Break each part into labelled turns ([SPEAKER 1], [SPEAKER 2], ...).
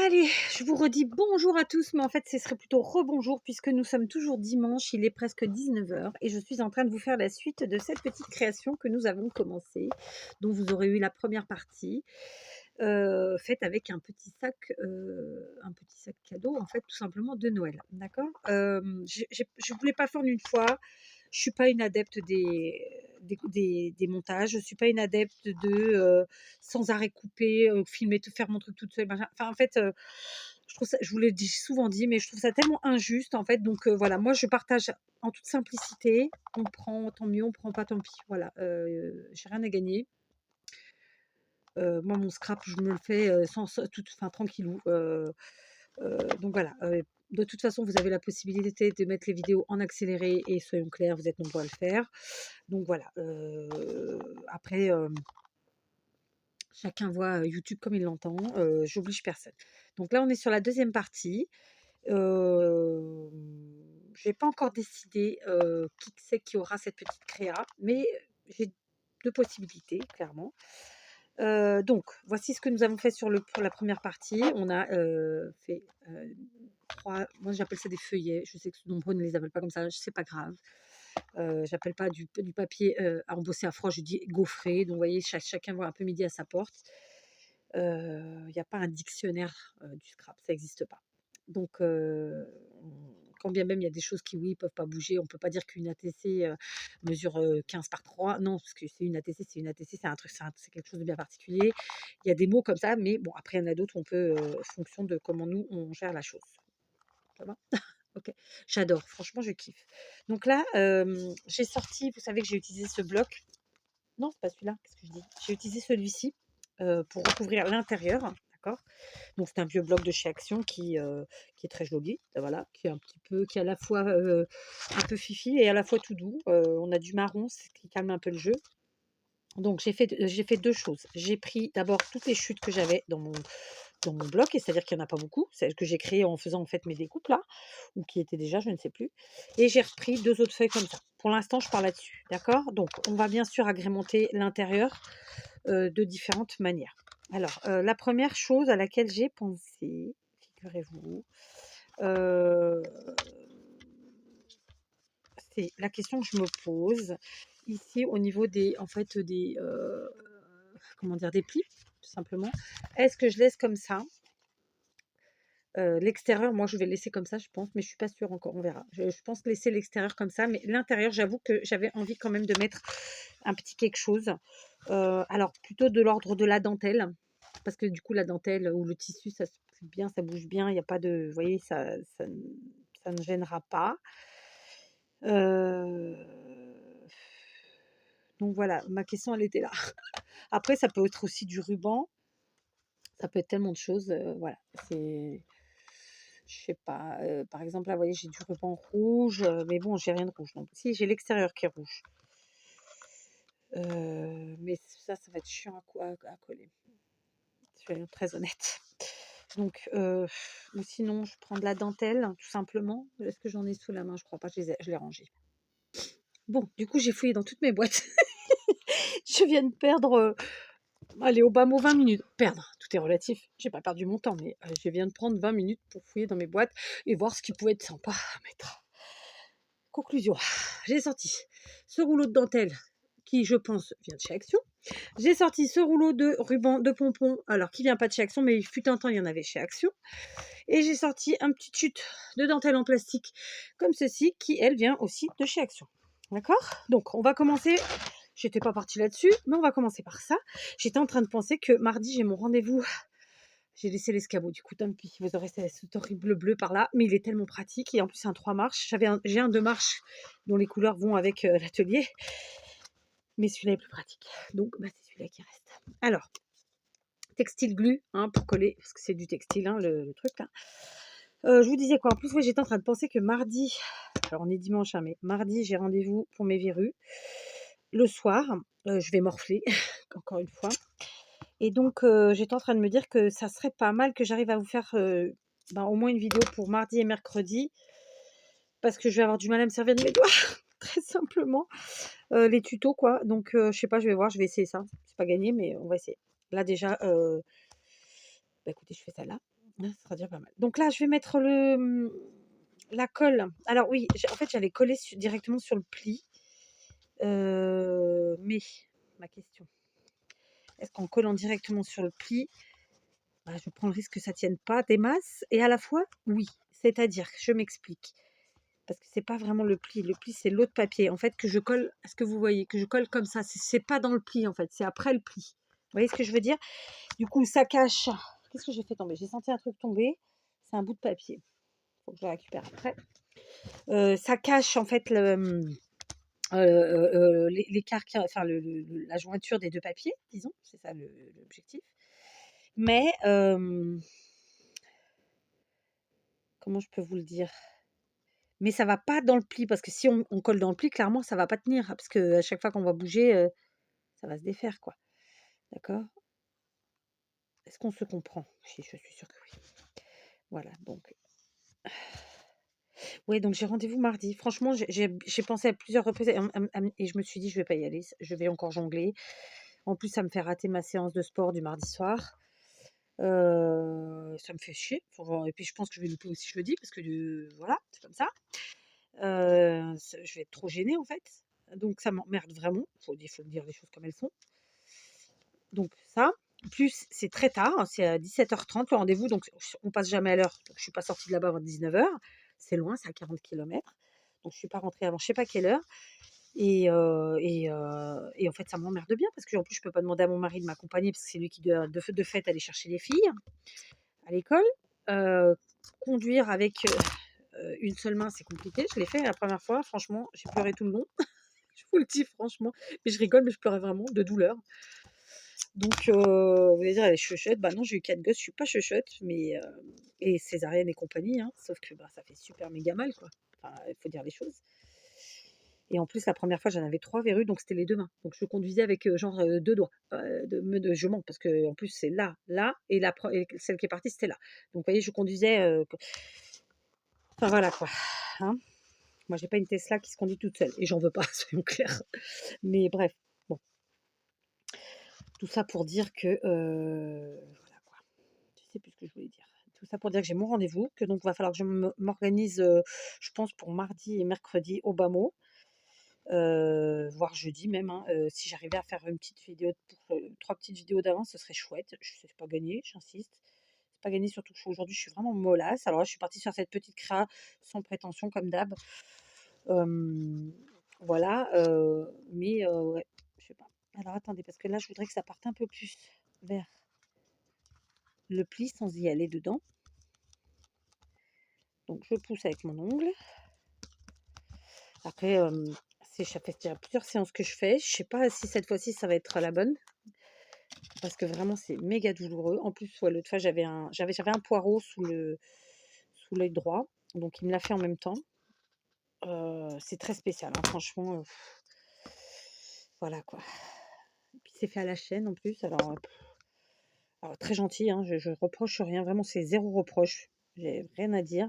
[SPEAKER 1] Allez, je vous redis bonjour à tous, mais en fait, ce serait plutôt rebonjour puisque nous sommes toujours dimanche, il est presque 19 h et je suis en train de vous faire la suite de cette petite création que nous avons commencée, dont vous aurez eu la première partie, faite avec un petit sac cadeau, en fait, tout simplement de Noël, d'accord? Je voulais pas faire en une fois. Je suis pas une adepte des montages, je suis pas une adepte sans arrêt couper, filmer, tout faire mon truc toute seule, machin. Enfin, en fait, je trouve ça, je vous l'ai souvent dit, mais je trouve ça tellement injuste, en fait. Donc, voilà, moi, je partage en toute simplicité. On prend, tant mieux, on prend pas, tant pis. Voilà, j'ai rien à gagner. Moi, mon scrap, je me le fais enfin, tranquillou. Donc voilà. De toute façon, vous avez la possibilité de mettre les vidéos en accéléré et soyons clairs, vous êtes nombreux à le faire. Donc voilà. Après, chacun voit YouTube comme il l'entend. J'oblige personne. Donc là, on est sur la deuxième partie. Je n'ai pas encore décidé qui c'est qui aura cette petite créa, mais j'ai deux possibilités, clairement. Donc, voici ce que nous avons fait pour la première partie. On a fait moi j'appelle ça des feuillets. Je sais que nombreux ne les appellent pas comme ça, c'est pas grave. J'appelle pas du papier à embosser à froid, je dis gaufré. Donc, vous voyez, chacun voit un peu midi à sa porte. Il n'y a pas un dictionnaire du scrap, ça n'existe pas. Donc, quand bien même il y a des choses qui, oui, peuvent pas bouger, on peut pas dire qu'une ATC mesure 15 par 3. Non, parce que c'est une ATC, c'est un truc, c'est quelque chose de bien particulier. Il y a des mots comme ça, mais bon, après, il y en a d'autres, on peut, fonction de comment nous, on gère la chose. Ça va? Ok, j'adore, franchement, je kiffe. Donc là, j'ai sorti, vous savez que j'ai utilisé ce bloc. Non, c'est pas celui-là, qu'est-ce que je dis? J'ai utilisé celui-ci pour recouvrir l'intérieur, d'accord? Donc c'est un vieux bloc de chez Action qui est très joli, voilà, qui est à la fois un peu fifi et à la fois tout doux. On a du marron, ce qui calme un peu le jeu. Donc j'ai fait deux choses. J'ai pris d'abord toutes les chutes que j'avais dans mon bloc, et c'est-à-dire qu'il n'y en a pas beaucoup, celles que j'ai créées en faisant en fait mes découpes là, ou qui étaient déjà, je ne sais plus. Et j'ai repris deux autres feuilles comme ça. Pour l'instant, je pars là-dessus, d'accord? Donc on va bien sûr agrémenter l'intérieur de différentes manières. Alors, la première chose à laquelle j'ai pensé, figurez-vous, heu, c'est la question que je me pose ici au niveau comment dire? Des plis, tout simplement. Est-ce que je laisse comme ça? L'extérieur, moi, je vais le laisser comme ça, je pense, mais je suis pas sûre encore, on verra. Je pense laisser l'extérieur comme ça, mais l'intérieur, j'avoue que j'avais envie quand même de mettre un petit quelque chose. Alors plutôt de l'ordre de la dentelle, parce que du coup la dentelle ou le tissu, ça se plie bien, ça bouge bien, il y a pas de, vous voyez, ça ne gênera pas. Heu, donc voilà, ma question elle était là. Après ça peut être aussi du ruban, ça peut être tellement de choses, voilà, c'est je sais pas, par exemple là, vous voyez, j'ai du ruban rouge, mais bon, j'ai rien de rouge non plus. Si, j'ai l'extérieur qui est rouge. Mais ça va être chiant à coller. Soyons très honnêtes. Donc, ou sinon, je prends de la dentelle, tout simplement. Est-ce que j'en ai sous la main? Je crois pas, je l'ai rangée. Bon, du coup, j'ai fouillé dans toutes mes boîtes. Je viens de perdre, allez, au bas mot 20 minutes. Perdre, tout est relatif. J'ai pas perdu mon temps, mais je viens de prendre 20 minutes pour fouiller dans mes boîtes et voir ce qui pouvait être sympa à mettre. Conclusion, j'ai sorti ce rouleau de dentelle qui, je pense, vient de chez Action. J'ai sorti ce rouleau de ruban de pompons, alors qui vient pas de chez Action, mais il fut un temps, il y en avait chez Action. Et j'ai sorti un petit chute de dentelle en plastique comme ceci, qui, elle, vient aussi de chez Action. D'accord? Donc, on va commencer. J'étais pas partie là-dessus, mais on va commencer par ça. J'étais en train de penser que mardi, j'ai mon rendez-vous. J'ai laissé l'escabeau, du coup, tant pis, vous aurez cet horrible bleu par là, mais il est tellement pratique. Et en plus, c'est un 3 marches. J'ai un 2 marches dont les couleurs vont avec l'atelier. Mais celui-là est plus pratique. Donc, bah, c'est celui-là qui reste. Alors, textile glue, hein, pour coller, parce que c'est du textile, hein, le truc là. Je vous disais quoi? En plus, ouais, j'étais en train de penser que mardi, alors on est dimanche, hein, mais mardi, j'ai rendez-vous pour mes verrues. Le soir, je vais morfler, encore une fois. Et donc, j'étais en train de me dire que ça serait pas mal que j'arrive à vous faire au moins une vidéo pour mardi et mercredi, parce que je vais avoir du mal à me servir de mes doigts, très simplement. Les tutos, quoi. Donc, je sais pas, je vais voir, je vais essayer ça. C'est pas gagné, mais on va essayer. Là, déjà, bah écoutez, je fais ça là. Là, ça sera déjà pas mal. Donc là, je vais mettre la colle. Alors oui, en fait, j'allais coller directement sur le pli. Mais ma question, est-ce qu'en collant directement sur le pli, bah, je prends le risque que ça tienne pas des masses? Et à la fois, oui. C'est-à-dire, je m'explique. Parce que c'est pas vraiment le pli. Le pli, c'est l'autre papier. En fait, que je colle, est-ce que vous voyez, que je colle comme ça. C'est pas dans le pli, en fait. C'est après le pli. Vous voyez ce que je veux dire? Du coup, ça cache. Qu'est-ce que j'ai fait tomber? J'ai senti un truc tomber. C'est un bout de papier. Faut que je le récupère après. Ça cache, en fait, l'écart, enfin, la jointure des deux papiers, disons. C'est ça l'objectif. Mais, comment je peux vous le dire? Mais ça va pas dans le pli, parce que si on colle dans le pli, clairement, ça va pas tenir, parce que à chaque fois qu'on va bouger, ça va se défaire, quoi. D'accord? Est-ce qu'on se comprend? Si, je suis sûre que oui. Voilà, donc ouais, donc j'ai rendez-vous mardi. Franchement, j'ai pensé à plusieurs reprises et je me suis dit: «Je vais pas y aller, je vais encore jongler». En plus, ça me fait rater ma séance de sport du mardi soir. Ça me fait chier. Et puis je pense que je vais louper aussi jeudi parce que, voilà, c'est comme ça. Je vais être trop gênée, en fait. Donc ça m'emmerde vraiment. Faut dire les choses comme elles sont. Donc ça, plus c'est très tard, hein, c'est à 17h30 le rendez-vous, donc on passe jamais à l'heure. Donc je suis pas sortie de là-bas avant 19h. C'est loin, c'est à 40 kilomètres. Donc je suis pas rentrée avant je sais pas quelle heure. Et en fait, ça m'emmerde bien parce qu'en plus, je peux pas demander à mon mari de m'accompagner parce que c'est lui qui doit de fait aller chercher les filles à l'école. Conduire avec une seule main, c'est compliqué. Je l'ai fait la première fois. Franchement, j'ai pleuré tout le long. Je vous le dis franchement. Mais je rigole, mais je pleurais vraiment de douleur. Donc, vous allez dire, elle est chuchotte. Bah non, j'ai eu 4 gosses, je suis pas chuchotte, mais et césarienne et compagnie, hein. Sauf que bah, ça fait super méga mal, quoi. Enfin, il faut dire les choses. Et en plus, la première fois, j'en avais 3 verrues, donc c'était les 2 mains. Donc je conduisais avec, genre, 2 doigts, je mens parce qu'en plus c'est là, là et celle qui est partie, c'était là. Donc vous voyez, je conduisais, enfin voilà quoi, hein. Moi, j'ai pas une Tesla qui se conduit toute seule et j'en veux pas, soyons clairs. Mais bref, bon, tout ça pour dire que, voilà quoi. Je sais plus ce que je voulais dire. Tout ça pour dire que j'ai mon rendez-vous, que donc va falloir que je m'organise, je pense pour mardi et mercredi au bas mot. Voire jeudi même, hein, si j'arrivais à faire une petite vidéo pour, 3 petites vidéos d'avance, ce serait chouette. C'est pas gagné, j'insiste. C'est pas gagné, surtout qu'aujourd'hui je suis vraiment mollasse. Alors là, je suis partie sur cette petite créa sans prétention comme d'hab. Voilà, mais ouais, je sais pas. Alors attendez, parce que là, je voudrais que ça parte un peu plus vers le pli sans y aller dedans. Donc je pousse avec mon ongle. Après, ça fait déjà plusieurs séances que je fais. Je sais pas si cette fois-ci ça va être la bonne. Parce que vraiment c'est méga douloureux. En plus, ouais, l'autre fois j'avais un poireau sous l'œil droit, donc il me l'a fait en même temps. C'est très spécial, hein, franchement, voilà quoi. Et puis c'est fait à la chaîne en plus, alors très gentil, hein, je reproche rien, vraiment c'est zéro reproche, j'ai rien à dire.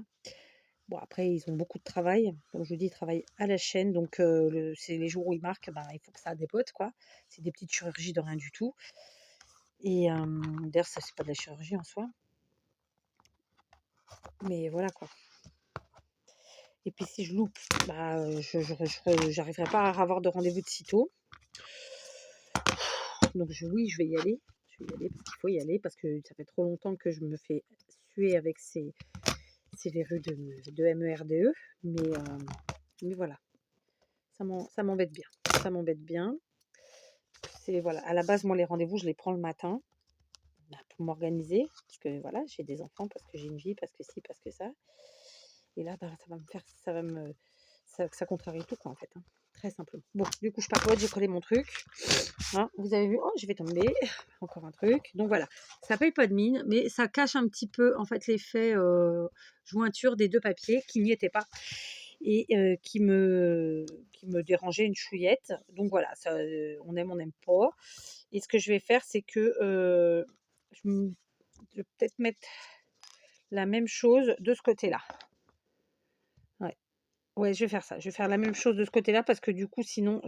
[SPEAKER 1] Bon après ils ont beaucoup de travail, comme je vous dis, ils travaillent à la chaîne, donc c'est les jours où ils marquent, ben, il faut que ça dépote quoi. C'est des petites chirurgies de rien du tout. Et d'ailleurs ça c'est pas de la chirurgie en soi, mais voilà quoi. Et puis si je loupe, bah, j'arriverai pas à avoir de rendez-vous de sitôt. Donc oui, je vais y aller. Je vais y aller parce qu'il faut y aller, parce que ça fait trop longtemps que je me fais suer avec ces verrues de MERDE. Mais voilà, ça m'embête bien. Ça m'embête bien. C'est voilà, à la base, moi, les rendez-vous, je les prends le matin, bah, pour m'organiser. Parce que voilà, j'ai des enfants, parce que j'ai une vie, parce que ci, parce que ça. Et là, bah, ça contrarie tout, quoi, en fait, hein, très simplement. Bon, du coup, je papote, j'ai collé mon truc. Hein, vous avez vu, oh, je vais tomber. Encore un truc. Donc voilà, ça paye pas de mine, mais ça cache un petit peu, en fait, l'effet jointure des deux papiers qui n'y étaient pas et qui me dérangeait une chouillette. Donc voilà, ça, on aime, on n'aime pas. Et ce que je vais faire, c'est que je vais peut-être mettre la même chose de ce côté-là. Ouais. Ouais, je vais faire ça. Je vais faire la même chose de ce côté-là parce que du coup, sinon,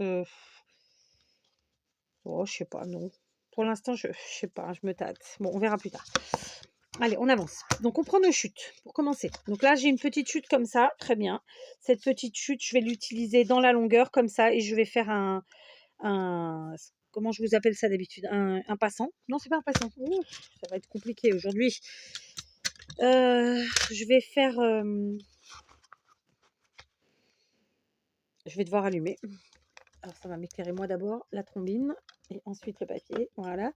[SPEAKER 1] oh, je sais pas, non. Pour l'instant, je sais pas, je me tâte. Bon, on verra plus tard. Allez, on avance. Donc, on prend nos chutes pour commencer. Donc là, j'ai une petite chute comme ça, très bien. Cette petite chute, je vais l'utiliser dans la longueur comme ça et je vais faire un comment je vous appelle ça d'habitude? Un passant? Non, c'est pas un passant. Ouh, ça va être compliqué aujourd'hui. Je vais faire, je vais devoir allumer. Alors ça va m'éclairer moi d'abord la trombine et ensuite le papier, voilà.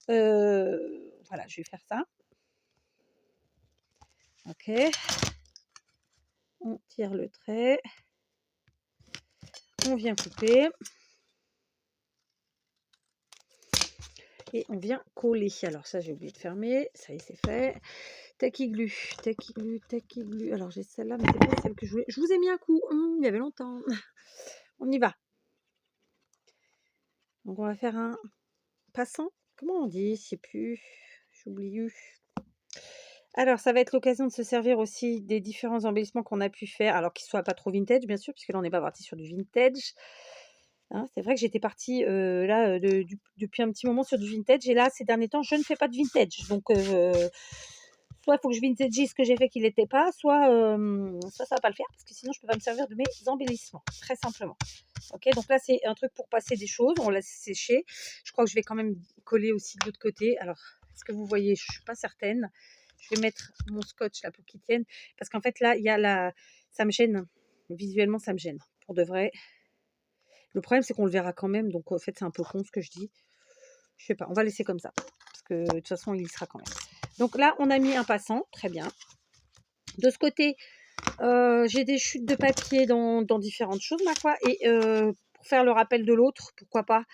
[SPEAKER 1] Voilà, je vais faire ça. OK. On tire le trait. On vient couper. Et on vient coller. Alors ça, j'ai oublié de fermer. Ça y est, c'est fait. Taquiglu, taquiglu, taquiglu. Alors j'ai celle-là, mais c'est pas celle que je voulais. Je vous ai mis un coup. Il y avait longtemps. On y va. Donc on va faire un passant. Comment on dit? Je sais plus. J'oublie. Alors ça va être l'occasion de se servir aussi des différents embellissements qu'on a pu faire. Alors qu'ils ne soient pas trop vintage, bien sûr, puisque là on n'est pas parti sur du vintage. Hein, c'est vrai que j'étais partie là depuis un petit moment sur du vintage et là ces derniers temps je ne fais pas de vintage donc soit il faut que je vintagise ce que j'ai fait qu'il n'était pas, soit ça va pas le faire parce que sinon je peux pas me servir de mes embellissements très simplement. Ok, donc là c'est un truc pour passer des choses, on laisse sécher. Je crois que je vais quand même coller aussi de l'autre côté. Alors est-ce que vous voyez? Je suis pas certaine. Je vais mettre mon scotch là pour qu'il tienne parce qu'en fait là il y a ça me gêne visuellement, ça me gêne pour de vrai. Le problème, c'est qu'on le verra quand même, donc en fait, c'est un peu con ce que je dis. Je sais pas, on va laisser comme ça, parce que de toute façon, il y sera quand même. Donc là, on a mis un passant, très bien. De ce côté, j'ai des chutes de papier dans différentes choses, ma foi, et pour faire le rappel de l'autre, pourquoi pas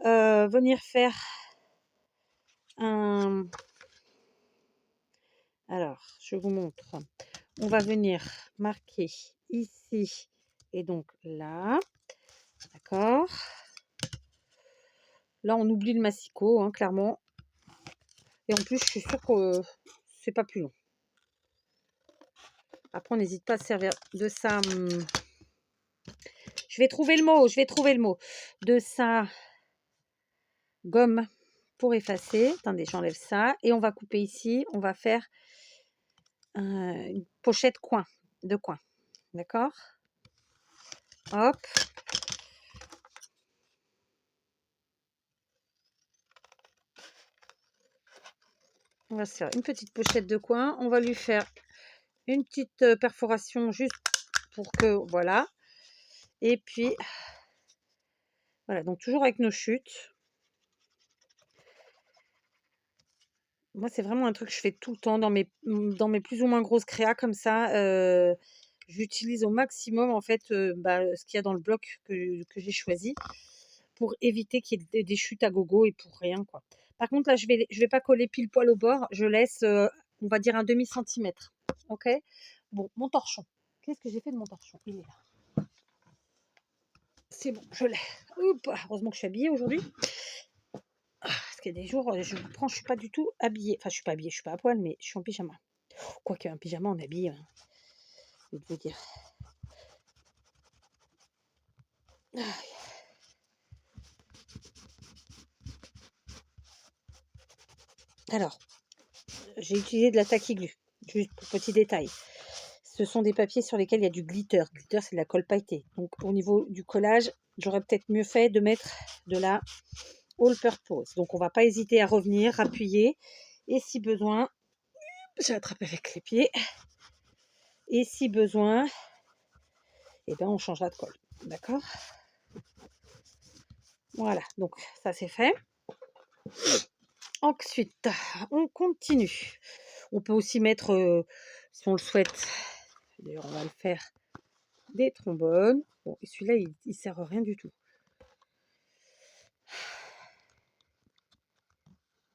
[SPEAKER 1] venir faire un... Alors, je vous montre. On va venir marquer ici et donc là, d'accord. Là, on oublie le massicot, hein, clairement. Et en plus, je suis sûre que c'est pas plus long. Après, on n'hésite pas à se servir de ça. Je vais trouver le mot. De sa gomme pour effacer. Attendez, j'enlève ça. Et on va couper ici. On va faire une pochette de coin. D'accord? Hop. On va se faire une petite pochette de coin. On va lui faire une petite perforation juste pour que, voilà. Et puis, voilà. Donc, toujours avec nos chutes. Moi, c'est vraiment un truc que je fais tout le temps dans mes plus ou moins grosses créas comme ça. J'utilise au maximum en fait ce qu'il y a dans le bloc que j'ai choisi pour éviter qu'il y ait des chutes à gogo et pour rien quoi. Par contre là, je vais pas coller pile poil au bord. Je laisse, on va dire un demi centimètre. Ok. Bon, mon torchon. Qu'est-ce que j'ai fait de mon torchon? Il est là. C'est bon, je l'ai. Heureusement que je suis habillée aujourd'hui. Parce qu'il y a des jours, je vous prends, je suis pas du tout habillée. Enfin, je suis pas habillée, je suis pas à poil, mais je suis en pyjama. Quoique, un pyjama, on est habillé. Hein, je vais vous dire. Alors, j'ai utilisé de la taquiglu, juste pour petit détail. Ce sont des papiers sur lesquels il y a du glitter. Glitter, c'est de la colle pailletée. Donc, au niveau du collage, j'aurais peut-être mieux fait de mettre de la all purpose. Donc, on va pas hésiter à revenir, appuyer. Et si besoin, j'ai attrapé avec les pieds. Et si besoin, eh ben, on changera de colle. D'accord? Voilà, donc ça c'est fait. Ensuite, on continue. On peut aussi mettre, si on le souhaite, d'ailleurs on va le faire, des trombones. Bon, et celui-là, il sert à rien du tout.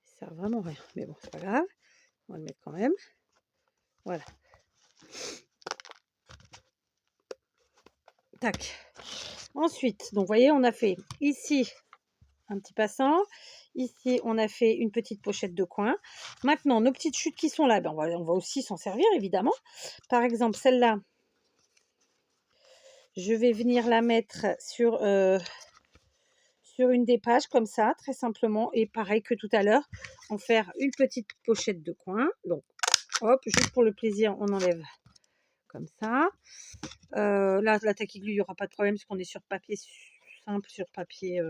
[SPEAKER 1] Il sert vraiment à rien. Mais bon, c'est pas grave. On va le mettre quand même. Voilà. Tac. Ensuite, donc vous voyez, on a fait ici un petit passant. Ici, on a fait une petite pochette de coin. Maintenant, nos petites chutes qui sont là, ben on va aussi s'en servir, évidemment. Par exemple, celle-là, je vais venir la mettre sur une des pages comme ça, très simplement. Et pareil que tout à l'heure, en faire une petite pochette de coin. Donc, hop, juste pour le plaisir, on enlève comme ça. Là, la tacky glue, il n'y aura pas de problème parce qu'on est sur papier simple, sur papier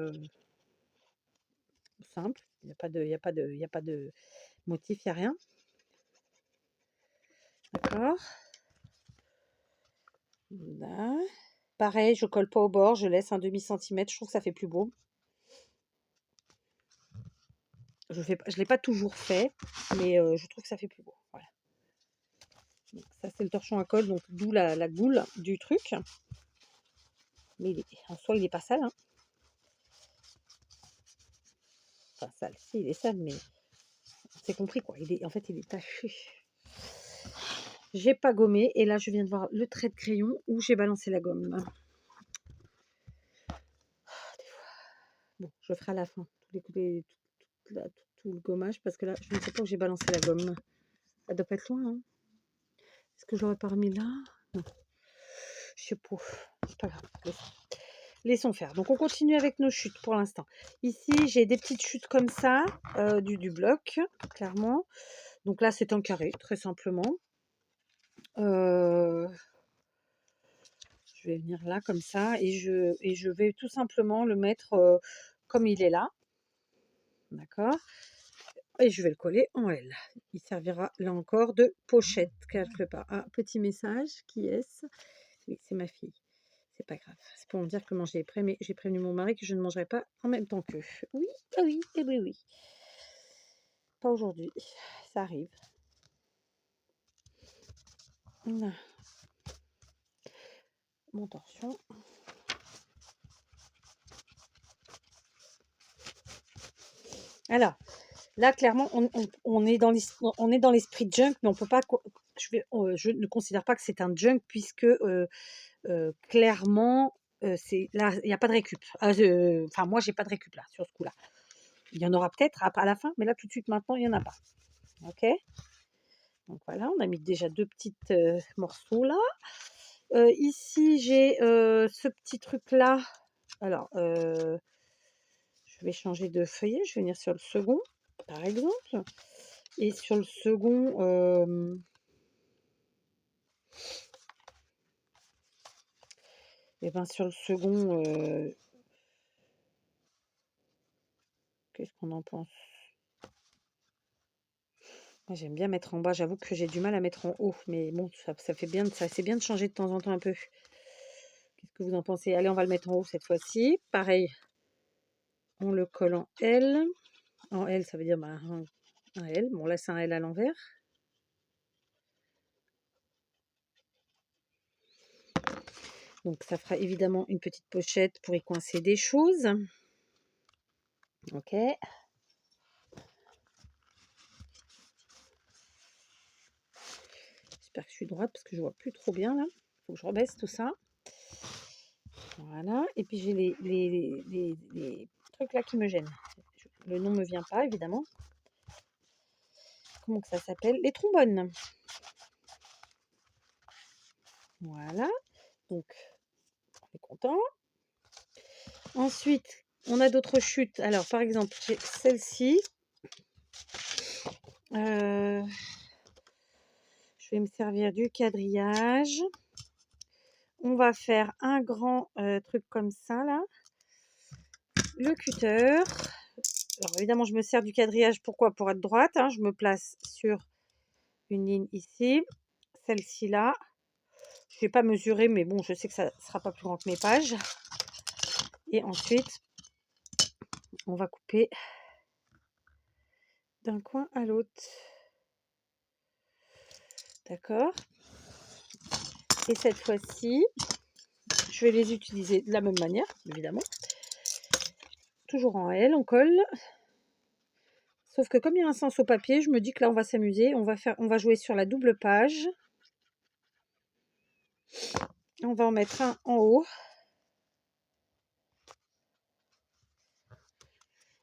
[SPEAKER 1] simple. Il n'y a pas de, il y a pas de, il y a pas de motif, il n'y a rien. D'accord. Là. Pareil, je colle pas au bord, je laisse un demi-centimètre. Je trouve que ça fait plus beau. Je l'ai pas toujours fait, mais je trouve que ça fait plus beau. Voilà. Donc, ça, c'est le torchon à colle, donc d'où la goule du truc. Mais en soi, il n'est pas sale. Hein. Enfin, sale, si, il est sale, mais c'est compris quoi. En fait, il est taché. J'ai pas gommé, et là, je viens de voir le trait de crayon où j'ai balancé la gomme. Bon, je ferai à la fin tout le gommage parce que là, je ne sais pas où j'ai balancé la gomme. Ça doit pas être loin. Hein. Est-ce que je l'aurais pas remis là? Non. Je sais pas. C'est pas grave. Laissons faire. Donc, on continue avec nos chutes pour l'instant. Ici, j'ai des petites chutes comme ça, du bloc, clairement. Donc là, c'est un carré, très simplement. Je vais venir là, comme ça, et je vais tout simplement le mettre comme il est là. D'accord? Et je vais le coller en L. Il servira là encore de pochette quelque part. Ah, petit message, qui est-ce? Oui, c'est ma fille. C'est pas grave. C'est pour me dire comment j'ai prévenu mon mari que je ne mangerai pas en même temps qu'eux. Oui, ah oui, eh oui, oui. Pas aujourd'hui. Ça arrive. Là. Mon torsion. Alors, là, clairement, on est dans l'esprit junk, mais on peut pas. Je ne considère pas que c'est un junk puisque clairement, c'est là, il n'y a pas de récup. Enfin, moi, j'ai pas de récup là sur ce coup-là. Il y en aura peut-être à la fin, mais là, tout de suite, maintenant, il n'y en a pas. Ok. Donc voilà, on a mis déjà deux petites morceaux là. Ici, j'ai ce petit truc là. Alors, je vais changer de feuillet. Je vais venir sur le second, par exemple. Et sur le second, et ben sur le second, qu'est-ce qu'on en pense? Moi, j'aime bien mettre en bas. J'avoue que j'ai du mal à mettre en haut, mais bon, ça fait bien, ça c'est bien de changer de temps en temps un peu. Qu'est-ce que vous en pensez? Allez, on va le mettre en haut cette fois-ci. Pareil, on le colle en L. En L, ça veut dire bah, un L. Bon, là, c'est un L à l'envers. Donc, ça fera évidemment une petite pochette pour y coincer des choses. Ok. J'espère que je suis droite parce que je vois plus trop bien là. Il faut que je rebaisse tout ça. Voilà. Et puis, j'ai les trucs là qui me gênent. Le nom ne me vient pas, évidemment. Comment que ça s'appelle? Les trombones. Voilà. Donc, on est content. Ensuite, on a d'autres chutes. Alors, par exemple, j'ai celle-ci. Je vais me servir du quadrillage. On va faire un grand truc comme ça, là. Le cutter. Alors, évidemment, je me sers du quadrillage. Pourquoi? Pour être droite. Hein. Je me place sur une ligne ici. Celle-ci, là. Je ne vais pas mesurer, mais bon, je sais que ça ne sera pas plus grand que mes pages. Et ensuite, on va couper d'un coin à l'autre. D'accord? Et cette fois-ci, je vais les utiliser de la même manière, évidemment. Toujours en L, on colle. Sauf que comme il y a un sens au papier, je me dis que là, on va s'amuser. On va jouer sur la double page. On va en mettre un en haut.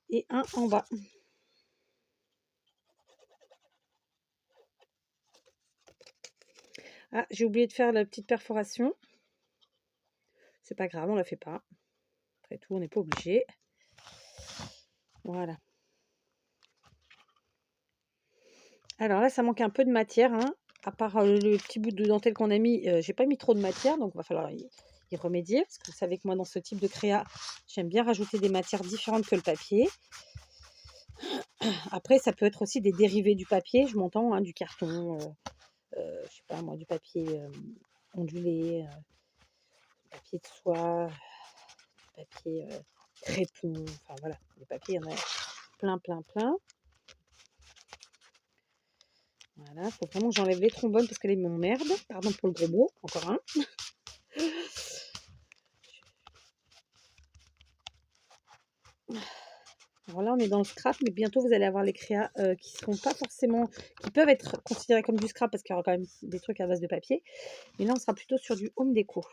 [SPEAKER 1] Et un en bas. Ah, j'ai oublié de faire la petite perforation. C'est pas grave, on la fait pas. Après tout, on n'est pas obligé. Voilà. Alors là, ça manque un peu de matière, hein. À part le petit bout de dentelle qu'on a mis, j'ai pas mis trop de matière, donc il va falloir y remédier. Parce que vous savez que moi, dans ce type de créa, j'aime bien rajouter des matières différentes que le papier. Après, ça peut être aussi des dérivés du papier, je m'entends, hein, du carton, je sais pas moi, du papier ondulé, papier de soie, papier crépon, enfin voilà, les papiers, il y en a plein, plein, plein. Voilà, faut vraiment que j'enlève les trombones parce qu'elles m'emmerdent. Pardon pour le gros mot, encore un. Alors là, on est dans le scrap, mais bientôt vous allez avoir les créas qui seront pas forcément, qui peuvent être considérés comme du scrap parce qu'il y aura quand même des trucs à base de papier. Mais là, on sera plutôt sur du home déco.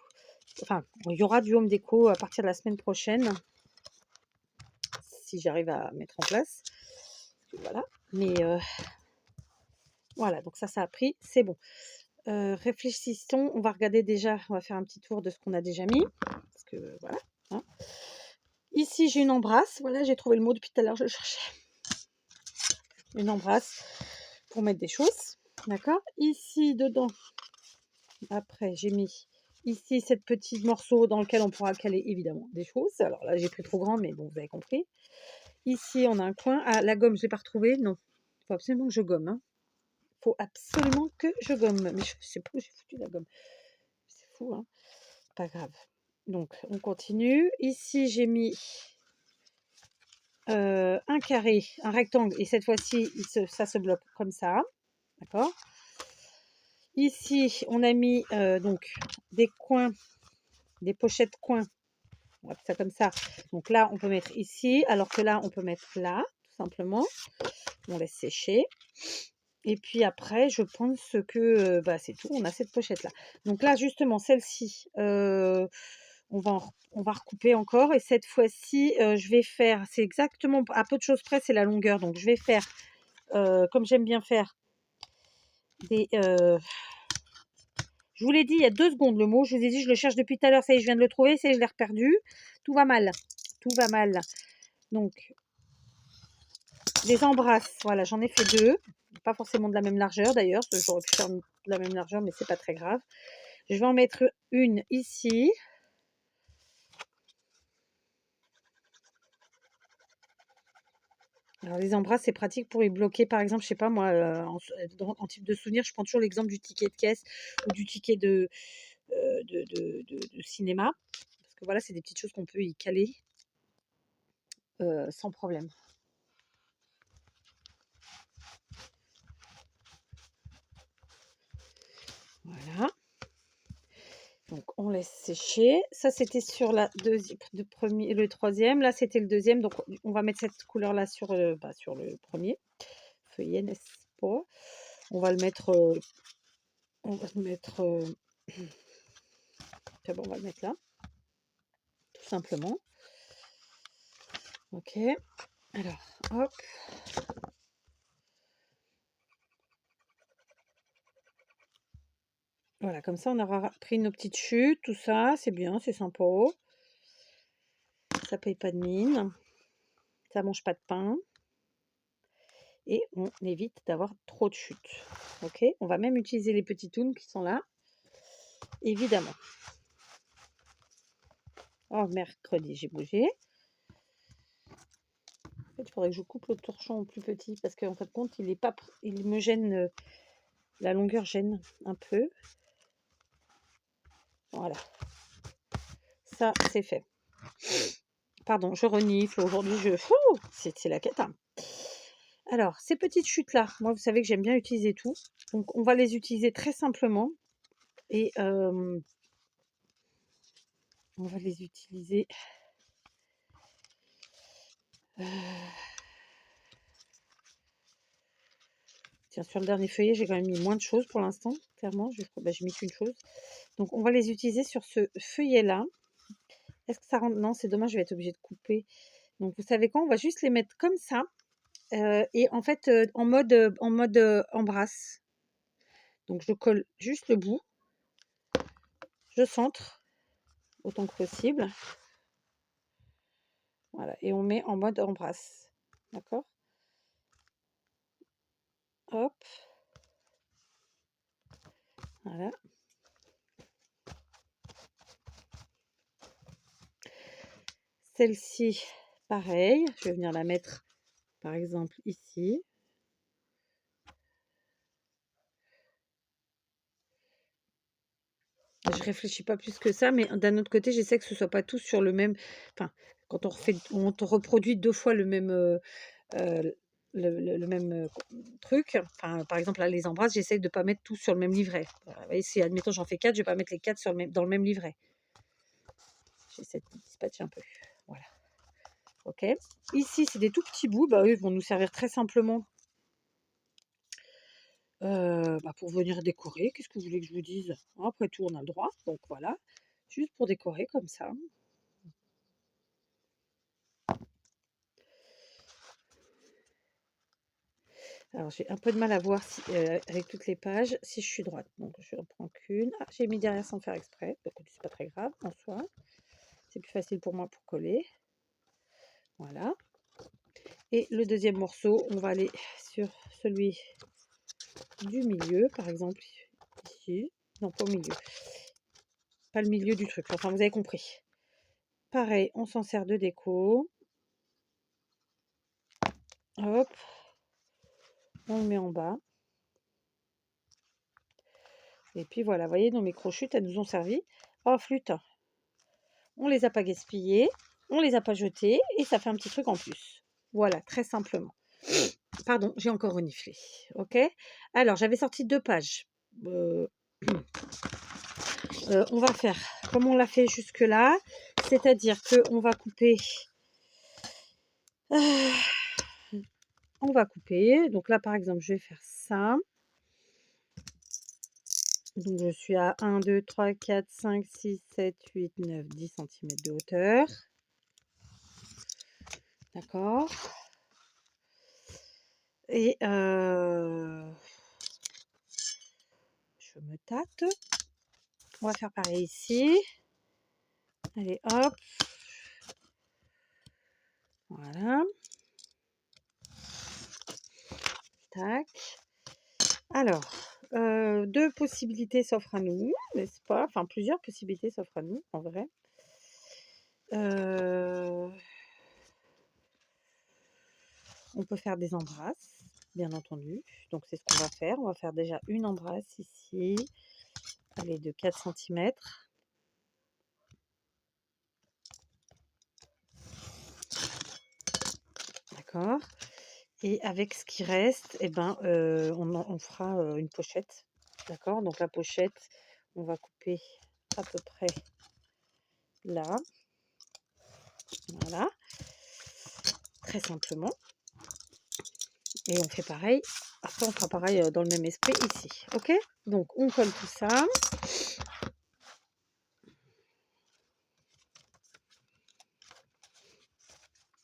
[SPEAKER 1] Enfin, il y aura du home déco à partir de la semaine prochaine, si j'arrive à mettre en place. Voilà. Mais voilà, donc ça a pris, c'est bon. Réfléchissons, on va regarder déjà, on va faire un petit tour de ce qu'on a déjà mis. Parce que voilà. Hein. Ici, j'ai une embrasse. Voilà, j'ai trouvé le mot depuis tout à l'heure, je le cherchais. Une embrasse pour mettre des choses. D'accord. Ici, dedans, après, j'ai mis ici cette petite morceau dans lequel on pourra caler évidemment des choses. Alors là, j'ai pris trop grand, mais bon, vous avez compris. Ici, on a un coin. Ah, la gomme, je ne l'ai pas retrouvée. Non, il faut absolument que je gomme. Hein. Faut absolument que je gomme. Mais je sais pas où j'ai foutu la gomme. C'est fou, hein. Pas grave. Donc, on continue. Ici, j'ai mis un carré, un rectangle. Et cette fois-ci, ça se bloque comme ça. D'accord. Ici, on a mis donc des coins, des pochettes coins. On va faire ça comme ça. Donc là, on peut mettre ici, alors que là, on peut mettre là, tout simplement. On laisse sécher. Et puis après, je pense que c'est tout. On a cette pochette-là. Donc là, justement, celle-ci, on va recouper encore. Et cette fois-ci, je vais faire, c'est exactement à peu de choses près, c'est la longueur. Donc je vais faire, comme j'aime bien faire, des... je vous l'ai dit il y a 2 secondes le mot. Je vous ai dit, je le cherche depuis tout à l'heure. Ça y est, je viens de le trouver. Ça y est, je l'ai reperdu. Tout va mal. Tout va mal. Donc, des embrasses. Voilà, j'en ai fait 2. Pas forcément de la même largeur d'ailleurs. J'aurais pu faire de la même largeur, mais c'est pas très grave. Je vais en mettre une ici. Alors les embrasses, c'est pratique pour y bloquer, par exemple, je sais pas moi, en type de souvenir, je prends toujours l'exemple du ticket de caisse ou du ticket de cinéma. Parce que voilà, c'est des petites choses qu'on peut y caler sans problème. Voilà. Donc on laisse sécher. Ça c'était sur la le troisième. Là c'était le deuxième. Donc on va mettre cette couleur là sur le premier feuillet, n'est-ce pas? On va le mettre. On va le mettre. Bon, on va le mettre là, tout simplement. Ok. Alors, hop. Voilà, comme ça, on aura pris nos petites chutes, tout ça. C'est bien, c'est sympa. Ça paye pas de mine. Ça mange pas de pain. Et on évite d'avoir trop de chutes. Ok. On va même utiliser les petits toons qui sont là. Évidemment. Oh, mercredi, j'ai bougé. En fait, il faudrait que je coupe le torchon au plus petit parce qu'en fait, compte, il me gêne. La longueur gêne un peu. Voilà. Ça, c'est fait. Pardon, je renifle. Aujourd'hui, c'est la cata. Alors, ces petites chutes-là, moi, vous savez que j'aime bien utiliser tout. Donc, on va les utiliser très simplement. Et on va les utiliser. Tiens, sur le dernier feuillet, j'ai quand même mis moins de choses pour l'instant. Clairement, j'ai mis qu'une chose. Donc, on va les utiliser sur ce feuillet-là. Est-ce que ça rentre? Non, c'est dommage, je vais être obligée de couper. Donc, vous savez quoi? On va juste les mettre comme ça. Et en fait, en mode embrasse. Donc, je colle juste le bout. Je centre autant que possible. Voilà, et on met en mode embrasse. d'accord? Hop, voilà. Celle-ci, pareil, je vais venir la mettre, par exemple, ici. Je réfléchis pas plus que ça, mais d'un autre côté, j'essaie que ce soit pas tous sur le même enfin, quand on te reproduit 2 fois le même, heu, le même, truc, enfin, par exemple, là, les embrasses, j'essaie de pas mettre tout sur le même livret. Et si admettons j'en fais 4, je vais pas mettre les 4 sur le même dans le même livret. J'essaie de dispatcher un peu. Voilà, OK. Ici, c'est des tout petits bouts, bah, eux, ils vont nous servir très simplement, bah, pour venir décorer. Qu'est-ce que vous voulez que je vous dise? Après tout, on a le droit, donc voilà, juste pour décorer comme ça. Alors j'ai un peu de mal à voir si, avec toutes les pages, si je suis droite. Donc je n'en prends qu'une. Ah, j'ai mis derrière sans faire exprès, donc c'est pas très grave en soi. C'est plus facile pour moi pour coller. Voilà. Et le deuxième morceau, on va aller sur celui du milieu, par exemple, ici. Non, pas au milieu. Pas le milieu du truc, enfin vous avez compris. Pareil, on s'en sert de déco. Hop, on le met en bas. Et puis voilà, vous voyez, nos micro-chutes, elles nous ont servi. Oh, flûte! On les a pas gaspillées, on les a pas jetées et ça fait un petit truc en plus. Voilà, très simplement. Pardon, j'ai encore reniflé. OK? Alors, j'avais sorti 2 pages. Heu, on va faire comme on l'a fait jusque-là, c'est-à-dire qu'on va couper, on va couper. Donc là, par exemple, je vais faire ça. Donc je suis à 1, 2, 3, 4, 5, 6, 7, 8, 9, 10 centimètres de hauteur. D'accord? Et je me tâte. On va faire pareil ici. Allez, hop. Voilà. Tac. Alors, 2 possibilités s'offrent à nous, n'est-ce pas? Enfin, plusieurs possibilités s'offrent à nous, en vrai. Heu, on peut faire des embrasses, bien entendu. Donc c'est ce qu'on va faire. On va faire déjà une embrasse ici, allez, de 4 centimètres. D'accord? Et avec ce qui reste, et ben, on fera, une pochette. D'accord? Donc la pochette, on va couper à peu près là. Voilà, très simplement. Et on fait pareil. Après, on fera pareil dans le même esprit ici. OK? Donc, on colle tout ça.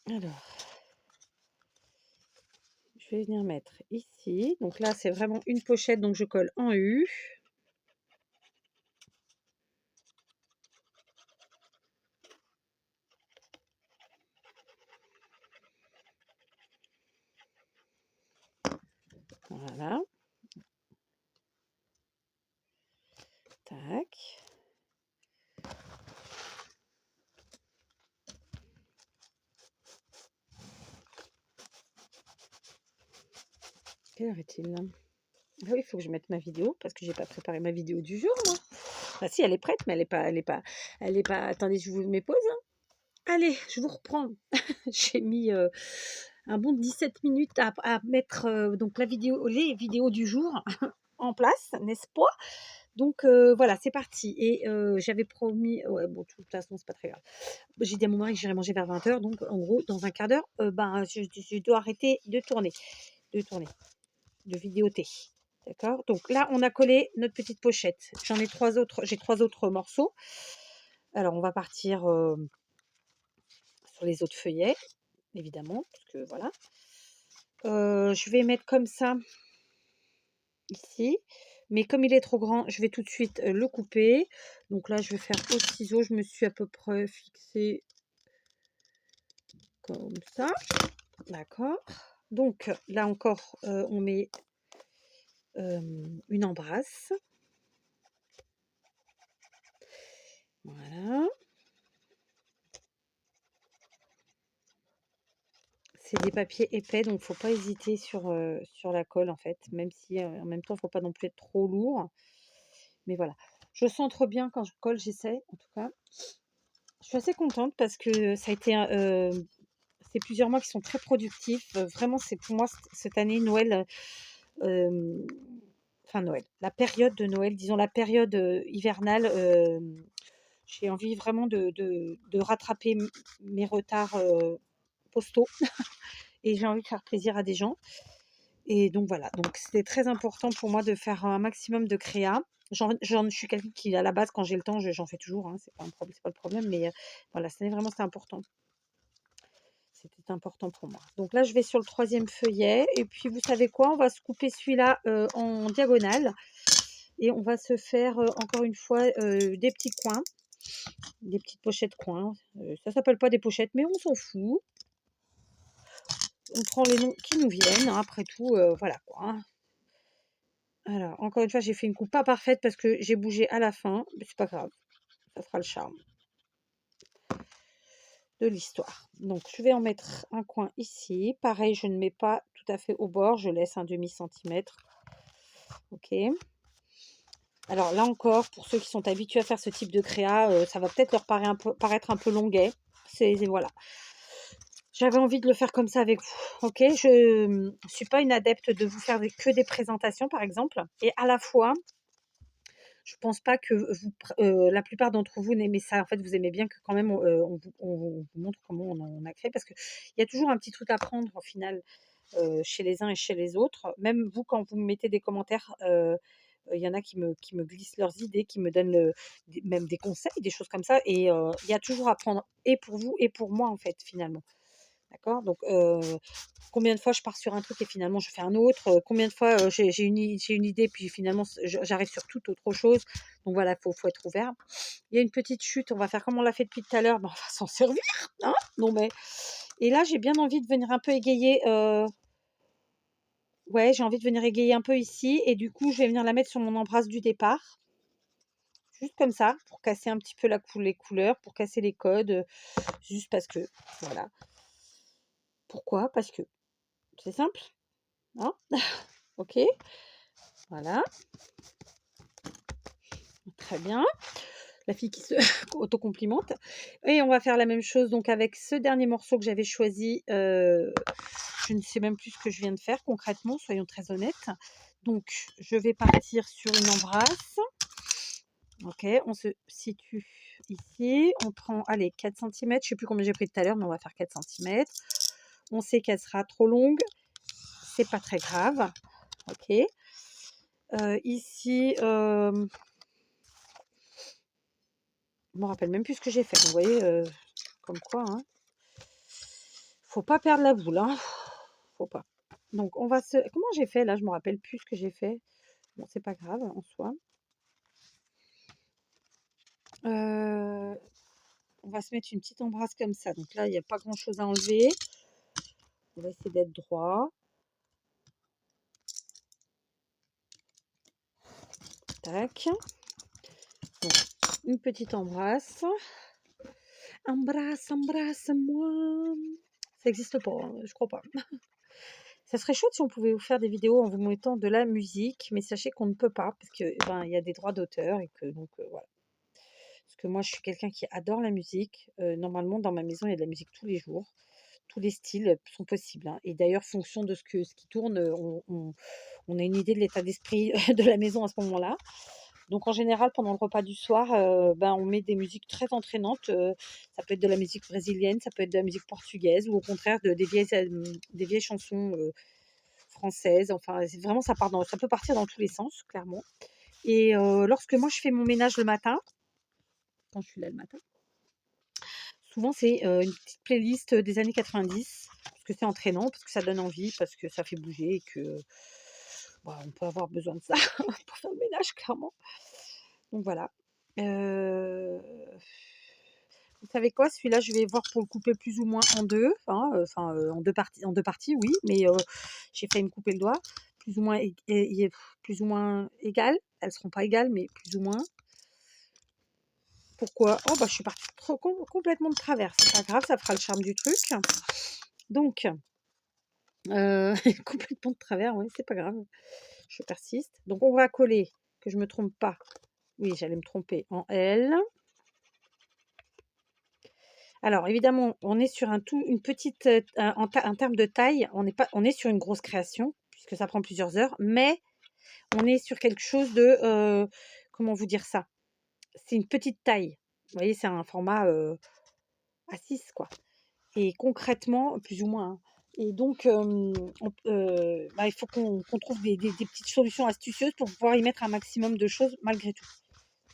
[SPEAKER 1] Alors, je vais venir mettre ici. Donc là, c'est vraiment une pochette, donc je colle en U. Voilà. Tac. Quelle heure est-il là? Ah oui, il faut que je mette ma vidéo parce que j'ai pas préparé ma vidéo du jour, moi. Ah si, elle est prête, mais elle est pas. Attendez, je vous mets pause, hein. Allez, je vous reprends. J'ai mis un bon 17 minutes à mettre donc les vidéos du jour en place, n'est-ce pas? Donc voilà, c'est parti. Et j'avais promis, ouais, bon, de toute façon, c'est pas très grave. J'ai dit à mon mari que j'irais manger vers 20h, donc en gros, dans un quart d'heure, ben, je dois arrêter de tourner, de vidéoter. D'accord? Donc là, on a collé notre petite pochette. J'ai 3 autres morceaux. Alors, on va partir sur les autres feuillets, évidemment, parce que voilà. Je vais mettre comme ça, ici. Mais comme il est trop grand, je vais tout de suite le couper. Donc là, je vais faire au ciseau. Je me suis à peu près fixé comme ça. D'accord. Donc là encore, on met, une embrasse. Voilà. C'est des papiers épais, donc faut pas hésiter sur la colle, en fait, même si, en même temps, faut pas non plus être trop lourd. Mais voilà. Je centre bien quand je colle, j'essaie, en tout cas. Je suis assez contente parce que ça a été un, c'est plusieurs mois qui sont très productifs. Vraiment, c'est pour moi, cette année, Noël, hem, enfin Noël, la période de Noël, disons la période, hivernale, j'ai envie vraiment de rattraper mes retards, postaux et j'ai envie de faire plaisir à des gens. Et donc voilà, donc c'était très important pour moi de faire un maximum de créa. Je suis quelqu'un qui, à la base, quand j'ai le temps, j'en fais toujours, hein, c'est pas le problème, mais voilà, cette année, vraiment, c'était important. C'était important pour moi. Donc là, je vais sur le troisième feuillet et puis vous savez quoi? On va se couper celui-là, en diagonale et on va se faire, encore une fois, des petits coins, des petites pochettes coins. Ça s'appelle pas des pochettes, mais on s'en fout. On prend les noms qui nous viennent, hein, après tout, voilà quoi, hein. Alors, encore une fois, j'ai fait une coupe pas parfaite parce que j'ai bougé à la fin, mais c'est pas grave, ça fera le charme de l'histoire. Donc, je vais en mettre un coin ici. Pareil, je ne mets pas tout à fait au bord, je laisse un demi-centimètre. Ok. Alors là encore, pour ceux qui sont habitués à faire ce type de créa, ça va peut-être leur paraître un peu longuet. Voilà. J'avais envie de le faire comme ça avec vous. Ok, je ne suis pas une adepte de vous faire que des présentations, par exemple. Et à la fois, je pense pas que la plupart d'entre vous n'aimez ça. En fait, vous aimez bien que quand même on vous montre comment on a créé, parce qu'il y a toujours un petit truc à prendre au final, chez les uns et chez les autres. Même vous, quand vous me mettez des commentaires, il y en a qui me glissent leurs idées, qui me donnent même des conseils, des choses comme ça. Et il y a toujours à prendre, et pour vous et pour moi, en fait, finalement. D'accord? Donc, combien de fois je pars sur un truc et finalement je fais un autre, combien de fois, j'ai une idée puis finalement j'arrive sur toute autre chose. Donc voilà, faut être ouvert. Il y a une petite chute, on va faire comme on l'a fait depuis tout à l'heure, ben, on va s'en servir, hein? Non mais et là, j'ai bien envie de venir un peu égayer, ouais, j'ai envie de venir égayer un peu ici et du coup, je vais venir la mettre sur mon embrasse du départ, juste comme ça, pour casser un petit peu les couleurs, pour casser les codes, juste parce que, voilà. Pourquoi? Parce que c'est simple, hein? OK, voilà, très bien. La fille qui se autocomplimente. Et on va faire la même chose donc avec ce dernier morceau que j'avais choisi. Je ne sais même plus ce que je viens de faire concrètement, soyons très honnêtes. Donc, je vais partir sur une embrasse. Ok, on se situe ici. On prend, allez, 4 cm. Je ne sais plus combien j'ai pris tout à l'heure, mais on va faire 4 cm. On sait qu'elle sera trop longue. C'est pas très grave. Ok. Ici, je me rappelle même plus ce que j'ai fait. Vous voyez, comme quoi, hein. Faut pas perdre la boule, hein. Faut pas. Donc on va se comment j'ai fait là? Je me rappelle plus ce que j'ai fait. Bon, c'est pas grave en soi. Heu, on va se mettre une petite embrasse comme ça. Donc là, il y a pas grand chose à enlever. On va essayer d'être droit. Tac. Donc une petite embrasse. Embrasse, embrasse-moi. Ça existe pas, hein, je crois pas. Ça serait chouette si on pouvait vous faire des vidéos en vous mettant de la musique, mais sachez qu'on ne peut pas parce que, ben, il y a des droits d'auteur et que donc, voilà. Parce que moi, je suis quelqu'un qui adore la musique. Normalement, dans ma maison, il y a de la musique tous les jours. Tous les styles sont possibles, hein. Et d'ailleurs, fonction de ce qui tourne, on a une idée de l'état d'esprit de la maison à ce moment-là. Donc, en général, pendant le repas du soir, ben, on met des musiques très entraînantes. Ça peut être de la musique brésilienne, ça peut être de la musique portugaise, ou au contraire des vieilles chansons françaises. Enfin, vraiment, ça peut partir dans tous les sens, clairement. Et lorsque moi, je fais mon ménage le matin, quand je suis là le matin, souvent, c'est, une petite playlist, des années 90, parce que c'est entraînant, parce que ça donne envie, parce que ça fait bouger et que, bah, on peut avoir besoin de ça pour faire le ménage, clairement. Donc voilà. Vous vous savez quoi? Celui-là, je vais voir pour le couper plus ou moins en deux, hein, en deux parties, oui, mais j'ai failli me couper le doigt. Plus ou moins, plus ou moins égales. Elles seront pas égales, mais plus ou moins. Pourquoi? Oh, bah, je suis partie complètement de travers. C'est pas grave, ça fera le charme du truc. Donc, complètement de travers, oui, c'est pas grave. Je persiste. Donc, on va coller, que je me trompe pas. Oui, j'allais me tromper en L. Alors, évidemment, on est sur une petite, en termes de taille, on est sur une grosse création, puisque ça prend plusieurs heures, mais on est sur quelque chose de, comment vous dire ça? C'est une petite taille. Vous voyez, c'est un format A6, quoi. Et concrètement, plus ou moins, hein. Et donc, il faut qu'on trouve des petites solutions astucieuses pour pouvoir y mettre un maximum de choses malgré tout.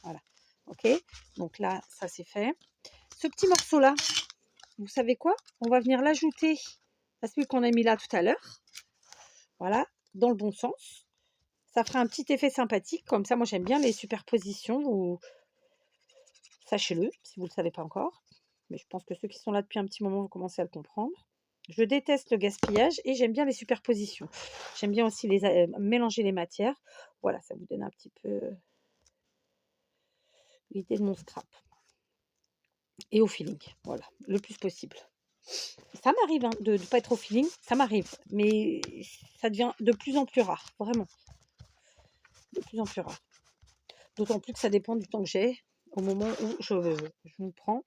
[SPEAKER 1] Voilà. OK? Donc là, ça c'est fait. Ce petit morceau-là, vous savez quoi? On va venir l'ajouter à celui qu'on a mis là tout à l'heure. Voilà, dans le bon sens. Ça fera un petit effet sympathique. Comme ça, moi j'aime bien les superpositions. Sachez-le, si vous ne le savez pas encore. Mais je pense que ceux qui sont là depuis un petit moment vont commencer à le comprendre. Je déteste le gaspillage et j'aime bien les superpositions. J'aime bien aussi mélanger les matières. Voilà, ça vous donne un petit peu l'idée de mon scrap. Et au feeling, voilà, le plus possible. Ça m'arrive de ne pas être au feeling, ça m'arrive. Mais ça devient de plus en plus rare, vraiment. De plus en plus rare. D'autant plus que ça dépend du temps que j'ai au moment où je vous prends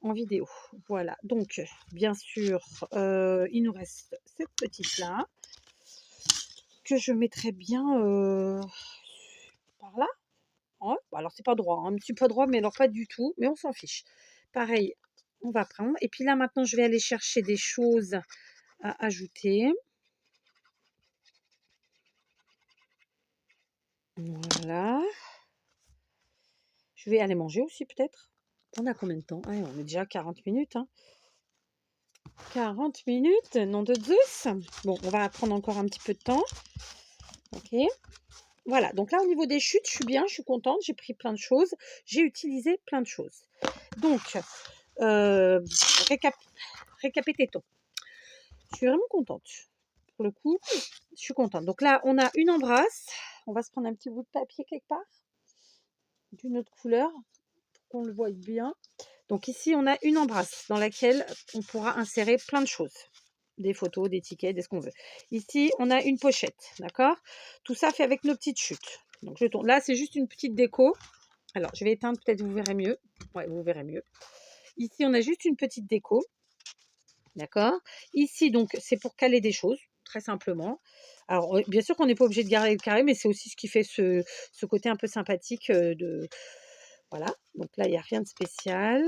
[SPEAKER 1] en vidéo. Voilà, donc bien sûr, il nous reste cette petite-là que je mettrai bien par là. Ouais, alors c'est pas droit, un petit peu droit, mais alors pas du tout, mais on s'en fiche. Pareil, on va prendre. Et puis là, maintenant, je vais aller chercher des choses à ajouter. Voilà. Je vais aller manger aussi, peut-être. On a combien de temps? Ah, on est déjà à 40 minutes. Hein. 40 minutes, nom de Zeus. Bon, on va prendre encore un petit peu de temps. Ok. Voilà, donc là, au niveau des chutes, je suis bien, je suis contente. J'ai pris plein de choses. J'ai utilisé plein de choses. Donc, récapitulons. Je suis vraiment contente. Pour le coup, je suis contente. Donc là, on a une embrasse. On va se prendre un petit bout de papier quelque part. D'une autre couleur. Pour qu'on le voie bien. Donc ici, on a une embrasse dans laquelle on pourra insérer plein de choses. Des photos, des tickets, des ce qu'on veut. Ici, on a une pochette, d'accord? Tout ça fait avec nos petites chutes. Donc je tourne. Là, c'est juste une petite déco. Alors, je vais éteindre, peut-être vous verrez mieux. Ouais, vous verrez mieux. Ici, on a juste une petite déco. D'accord? Ici, donc, c'est pour caler des choses, très simplement. Alors, bien sûr qu'on n'est pas obligé de garder le carré, mais c'est aussi ce qui fait ce côté un peu sympathique de... Voilà. Donc là, il n'y a rien de spécial.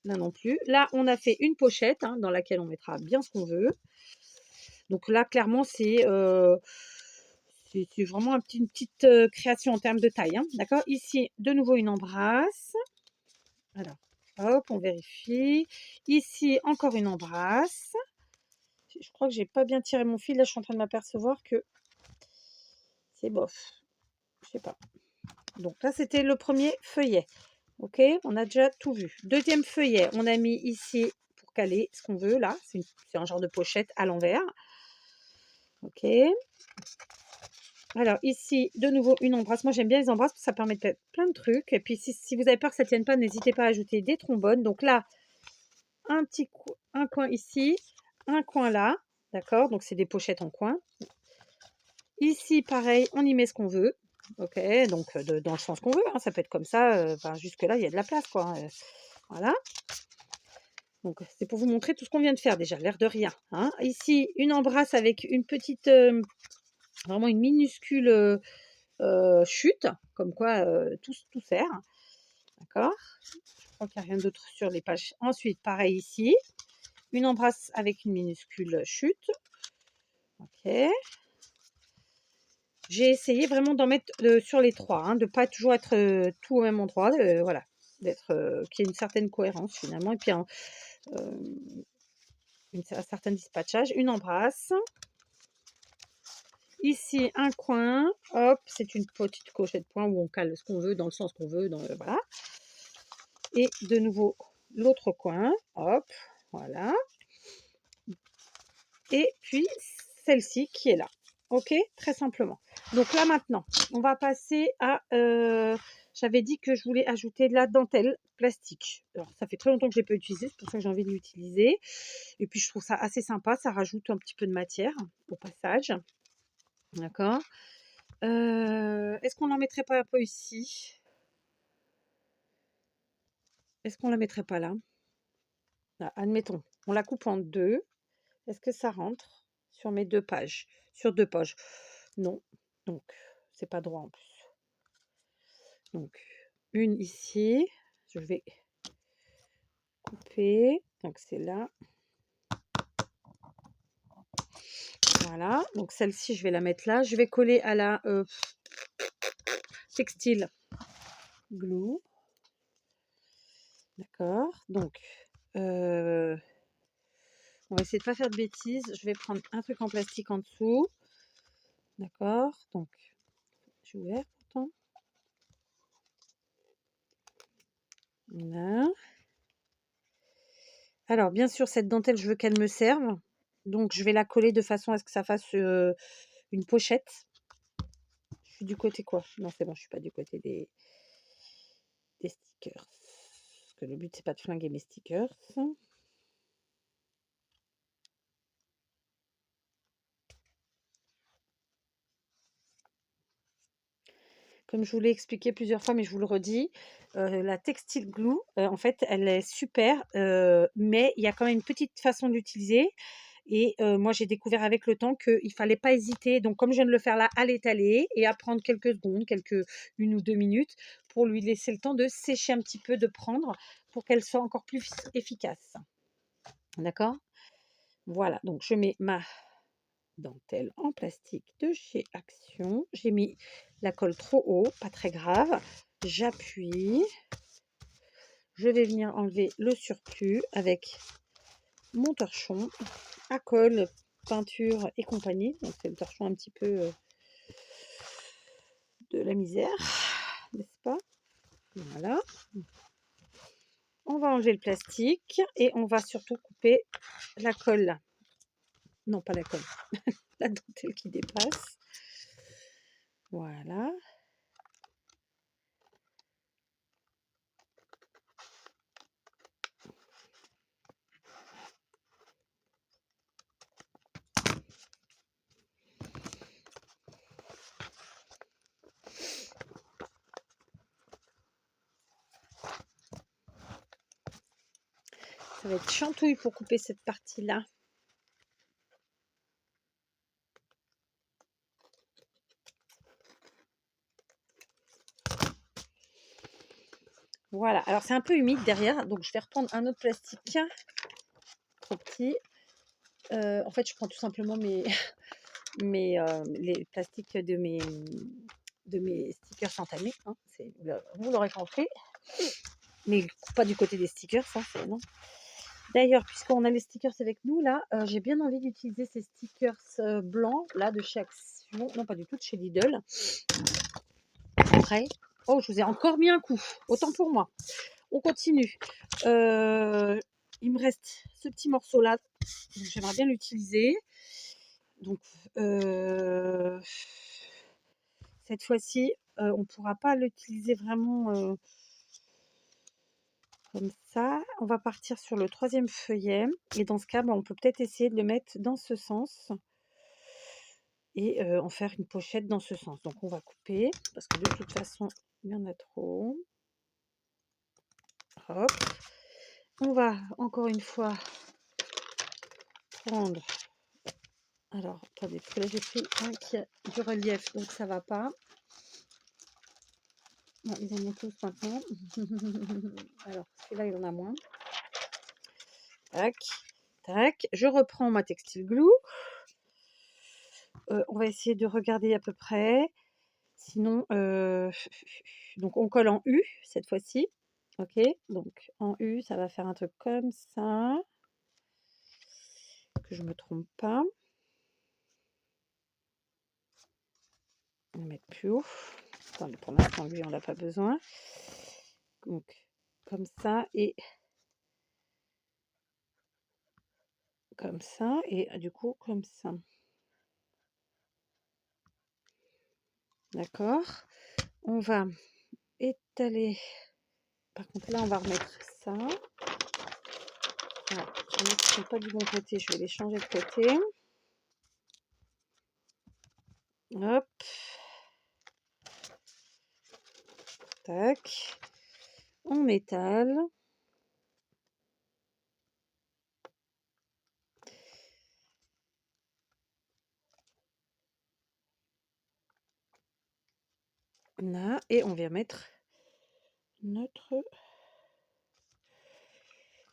[SPEAKER 1] Là non plus. Là, on a fait une pochette hein, dans laquelle on mettra bien ce qu'on veut. Donc là, clairement, c'est vraiment une petite création en termes de taille. Hein, d'accord? Ici, de nouveau, une embrasse. Alors, hop, on vérifie. Ici, encore une embrasse. Je crois que j'ai pas bien tiré mon fil. Là, je suis en train de m'apercevoir que c'est bof. Je sais pas. Donc là, c'était le premier feuillet. Ok, on a déjà tout vu. Deuxième feuillet, on a mis ici pour caler ce qu'on veut. Là, c'est un genre de pochette à l'envers. Ok. Alors ici, de nouveau, une embrasse. Moi, j'aime bien les embrasses parce que ça permet de faire plein de trucs. Et puis, si vous avez peur que ça ne tienne pas, n'hésitez pas à ajouter des trombones. Donc là, un coin ici, un coin là. D'accord? Donc, c'est des pochettes en coin. Ici, pareil, on y met ce qu'on veut. Ok, donc dans le sens qu'on veut. Hein, ça peut être comme ça. Jusque-là, il y a de la place. Quoi, voilà. Donc, c'est pour vous montrer tout ce qu'on vient de faire déjà, l'air de rien. Hein. Ici, une embrasse avec une petite, vraiment une minuscule chute, comme quoi tout sert. D'accord? Je crois qu'il n'y a rien d'autre sur les pages. Ensuite, pareil ici, une embrasse avec une minuscule chute. Ok. J'ai essayé vraiment d'en mettre sur les trois, hein, de ne pas toujours être tout au même endroit, voilà, qu'il y ait une certaine cohérence finalement, et puis un certain dispatchage. Une embrasse. Ici, un coin, hop, c'est une petite cochette point où on cale ce qu'on veut, dans le sens qu'on veut, voilà. Et de nouveau, l'autre coin. Hop, voilà. Et puis, celle-ci qui est là. OK? Très simplement. Donc là, maintenant, on va passer à... j'avais dit que je voulais ajouter de la dentelle plastique. Alors, ça fait très longtemps que je ne l'ai pas utilisé, c'est pour ça que j'ai envie de l'utiliser. Et puis, je trouve ça assez sympa. Ça rajoute un petit peu de matière au passage. D'accord? Est-ce qu'on n'en mettrait pas un peu ici? Est-ce qu'on la mettrait pas là? Là, admettons, on la coupe en deux. Est-ce que ça rentre sur mes deux pages? Sur deux pages? Non. Donc, c'est pas droit en plus. Donc, une ici. Je vais couper. Donc, c'est là. Voilà. Donc, celle-ci, je vais la mettre là. Je vais coller à la textile glue. D'accord. Donc, on va essayer de pas faire de bêtises. Je vais prendre un truc en plastique en dessous. D'accord. Donc, j'ai ouvert pourtant. Là. Alors, bien sûr, cette dentelle, je veux qu'elle me serve. Donc, je vais la coller de façon à ce que ça fasse une pochette. Je suis du côté quoi? Non, c'est bon, je suis pas du côté des stickers. Parce que le but, c'est pas de flinguer mes stickers. Comme je vous l'ai expliqué plusieurs fois, mais je vous le redis, la textile glue, en fait, elle est super, mais il y a quand même une petite façon d'utiliser. Et moi, j'ai découvert avec le temps qu'il ne fallait pas hésiter. Donc, comme je viens de le faire là, à l'étaler et à prendre quelques secondes, une ou deux minutes, pour lui laisser le temps de sécher un petit peu, de prendre, pour qu'elle soit encore plus efficace. D'accord? Voilà, donc je mets ma dentelle en plastique de chez Action. J'ai mis la colle trop haut, pas très grave. J'appuie. Je vais venir enlever le surplus avec mon torchon à colle, peinture et compagnie. Donc c'est le torchon un petit peu de la misère, n'est-ce pas? Voilà. On va enlever le plastique et on va surtout couper la colle. Non, pas la colle, la dentelle qui dépasse. Voilà. Ça va être chantouille pour couper cette partie-là. Voilà, alors c'est un peu humide derrière, donc je vais reprendre un autre plastique trop petit. En fait, je prends tout simplement les plastiques de mes stickers entamés. Hein, vous l'aurez compris. Mais pas du côté des stickers, ça, c'est non. D'ailleurs, puisqu'on a les stickers avec nous, là, j'ai bien envie d'utiliser ces stickers blancs, là, de chez Action. Non, pas du tout, de chez Lidl. Après, oh, je vous ai encore mis un coup. Autant pour moi. On continue. Il me reste ce petit morceau-là. J'aimerais bien l'utiliser. Donc, cette fois-ci, on ne pourra pas l'utiliser vraiment comme ça. On va partir sur le troisième feuillet. Et dans ce cas, on peut peut-être essayer de le mettre dans ce sens. Et en faire une pochette dans ce sens. Donc, on va couper. Parce que de toute façon, il y en a trop. Hop. On va encore une fois prendre. Alors, attendez, parce que là, j'ai pris un qui a du relief, donc ça va pas. Non, ils en ont tous maintenant. Alors, celui-là, il en a moins. Tac, tac. Je reprends ma textile glue. On va essayer de regarder à peu près. Sinon, donc on colle en U cette fois-ci. Ok, donc en U, ça va faire un truc comme ça. Que je me trompe pas. On va mettre plus haut. Attendez, pour l'instant, lui, on n'a pas besoin. Donc, comme ça et comme ça et du coup comme ça. D'accord? On va étaler. Par contre, là, on va remettre ça. Voilà. Il y en a qui ne sont pas du bon côté, je vais les changer de côté. Hop. Tac. On étale. Là, et on vient mettre notre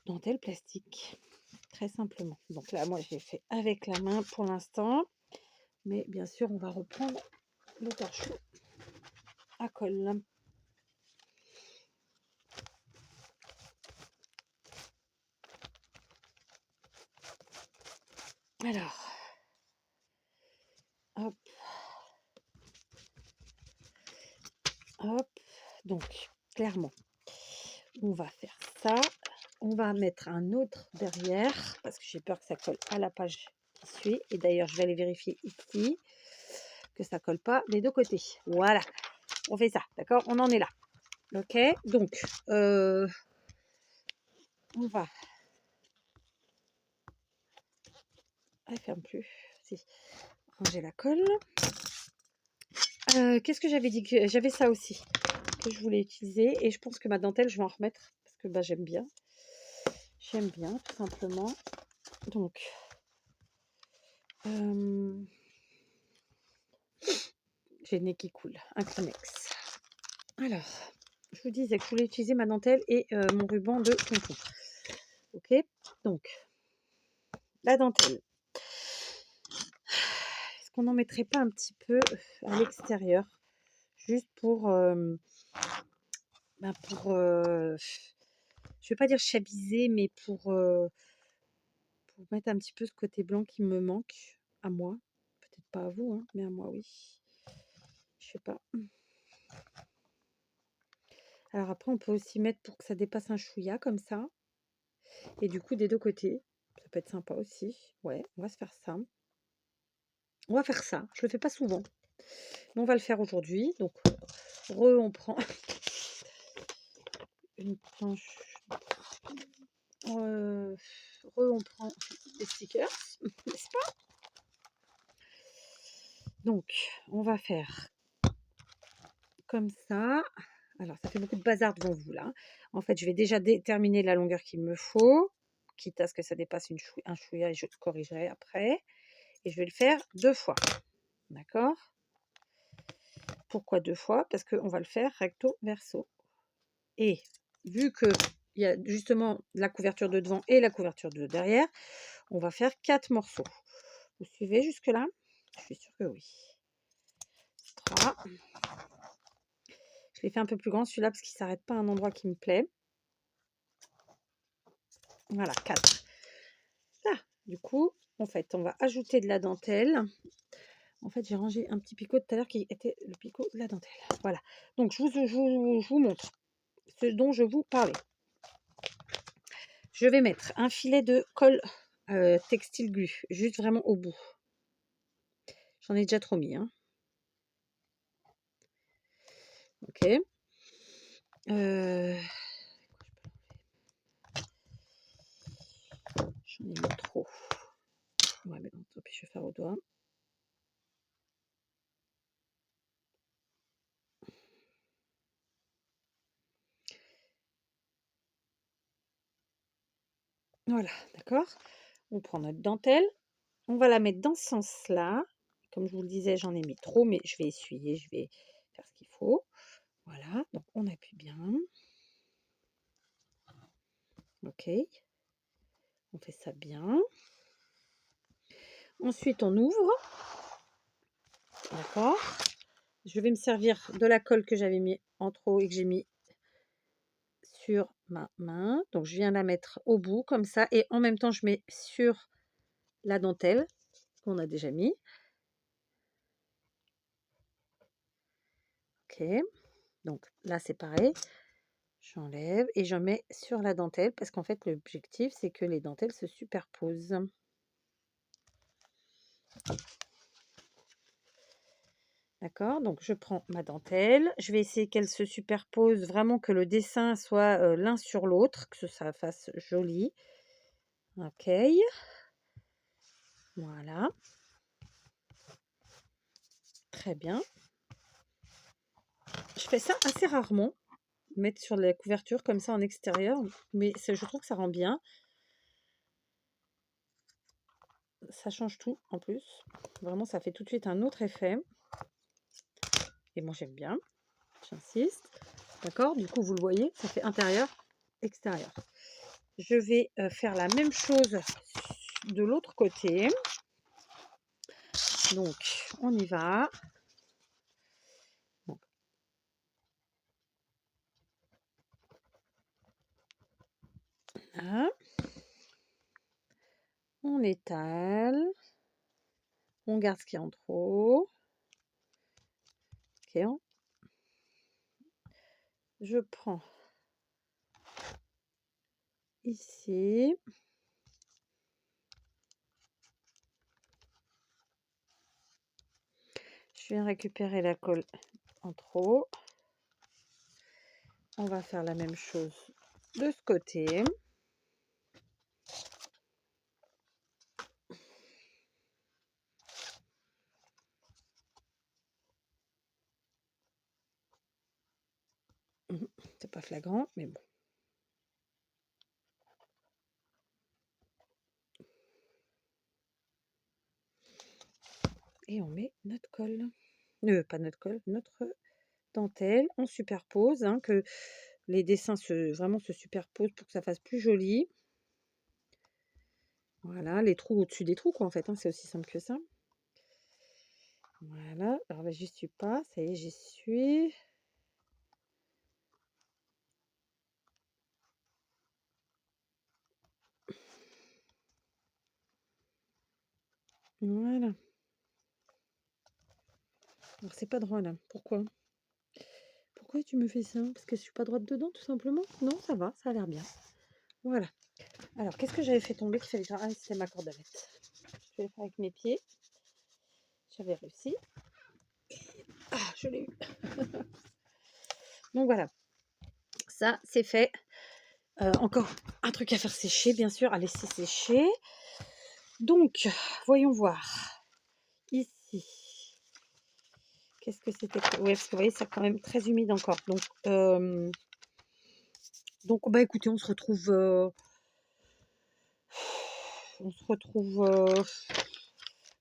[SPEAKER 1] dentelle plastique. Très simplement. Donc là, moi, j'ai fait avec la main pour l'instant. Mais bien sûr, on va reprendre le torchon à colle. Alors, hop, hop. Donc, clairement, on va faire ça. On va mettre un autre derrière parce que j'ai peur que ça colle à la page qui suit. Et d'ailleurs, je vais aller vérifier ici que ça colle pas des deux côtés. Voilà, on fait ça, d'accord? On en est là. Ok, donc, on va... Ah, elle ferme plus. Si. Ranger la colle. Qu'est-ce que j'avais dit? Que j'avais ça aussi que je voulais utiliser et je pense que ma dentelle, je vais en remettre parce que bah, j'aime bien. J'aime bien, tout simplement. Donc, j'ai le nez qui coule. Un Kleenex. Alors, je vous disais que je voulais utiliser ma dentelle et mon ruban de pompon. Ok, donc, la dentelle. Est-ce qu'on n'en mettrait pas un petit peu à l'extérieur? Juste pour... je vais pas dire chabiser, mais pour mettre un petit peu ce côté blanc qui me manque à moi. Peut-être pas à vous, hein, mais à moi, oui. Je sais pas. Alors après, on peut aussi mettre pour que ça dépasse un chouïa comme ça. Et du coup, des deux côtés. Ça peut être sympa aussi. Ouais, on va se faire ça. On va faire ça. Je le fais pas souvent. Mais on va le faire aujourd'hui. Donc, on prend une planche. On prend des stickers, n'est-ce pas? Donc, on va faire comme ça. Alors, ça fait beaucoup de bazar devant vous là. En fait, je vais déjà déterminer la longueur qu'il me faut, quitte à ce que ça dépasse un chouïa et je corrigerai après. Et je vais le faire 2 fois. D'accord? Pourquoi 2 fois? Parce qu'on va le faire recto verso. Et vu qu'il y a justement la couverture de devant et la couverture de derrière, on va faire 4 morceaux. Vous suivez jusque-là? Je suis sûre que oui. 3. Je l'ai fait un peu plus grand celui-là parce qu'il ne s'arrête pas à un endroit qui me plaît. Voilà, 4. Là, du coup, en fait, on va ajouter de la dentelle. En fait, j'ai rangé un petit picot tout à l'heure qui était le picot de la dentelle. Voilà. Donc, je vous montre ce dont je vous parlais. Je vais mettre un filet de colle textile glue, juste vraiment au bout. J'en ai déjà trop mis. Hein. Ok. J'en ai mis trop. Ouais, mais non, tant pis, je vais faire au doigt. Voilà, d'accord. On prend notre dentelle. On va la mettre dans ce sens-là. Comme je vous le disais, j'en ai mis trop, mais je vais essuyer, je vais faire ce qu'il faut. Voilà, donc on appuie bien. Ok. On fait ça bien. Ensuite, on ouvre. D'accord. Je vais me servir de la colle que j'avais mis en trop et que j'ai mis sur ma main. Donc, je viens la mettre au bout comme ça. Et en même temps, je mets sur la dentelle qu'on a déjà mis. Ok. Donc, là, c'est pareil. J'enlève et j'en mets sur la dentelle parce qu'en fait, l'objectif, c'est que les dentelles se superposent. D'accord? Donc je prends ma dentelle, je vais essayer qu'elle se superpose, vraiment que le dessin soit, l'un sur l'autre, que ça fasse joli. OK. Voilà. Très bien. Je fais ça assez rarement, mettre sur la couverture comme ça en extérieur, mais je trouve que ça rend bien. Ça change tout en plus. Vraiment, ça fait tout de suite un autre effet. Et moi, j'aime bien. J'insiste. D'accord? Du coup, vous le voyez, ça fait intérieur, extérieur. Je vais faire la même chose de l'autre côté. Donc, on y va. Donc, là. On étale. On garde ce qui est en trop. Ok. Je prends ici. Je viens récupérer la colle en trop. On va faire la même chose de ce côté. C'est pas flagrant, mais bon. Et on met notre colle. Pas notre colle, notre dentelle. On superpose, hein, que les dessins vraiment se superposent pour que ça fasse plus joli. Voilà, les trous au-dessus des trous, quoi, en fait, hein, c'est aussi simple que ça. Voilà, alors là, j'y suis pas, ça y est, j'y suis. Voilà. Alors, c'est pas drôle, hein. Pourquoi? Pourquoi tu me fais ça? Parce que je suis pas droite dedans, tout simplement? Non, ça va, ça a l'air bien. Voilà. Alors, qu'est-ce que j'avais fait tomber qu'il fallait faire? Ah, c'était ma cordelette. Je vais le faire avec mes pieds. J'avais réussi. Ah, je l'ai eu. Donc voilà, ça c'est fait. Encore un truc à faire sécher, bien sûr, à laisser sécher. Donc, voyons voir. Ici, qu'est-ce que c'était? Oui, parce que vous voyez, c'est quand même très humide encore. Donc bah écoutez, on se retrouve.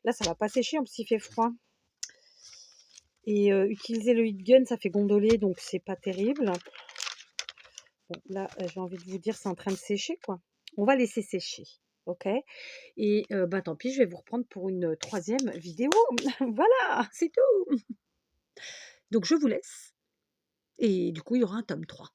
[SPEAKER 1] Là, ça va pas sécher, en plus il fait froid. Et utiliser le heat gun, ça fait gondoler, donc c'est pas terrible. Bon, là, j'ai envie de vous dire, c'est en train de sécher, quoi. On va laisser sécher, ok? Et bah tant pis, je vais vous reprendre pour une troisième vidéo. Voilà, c'est tout. Donc je vous laisse. Et du coup, il y aura un tome 3.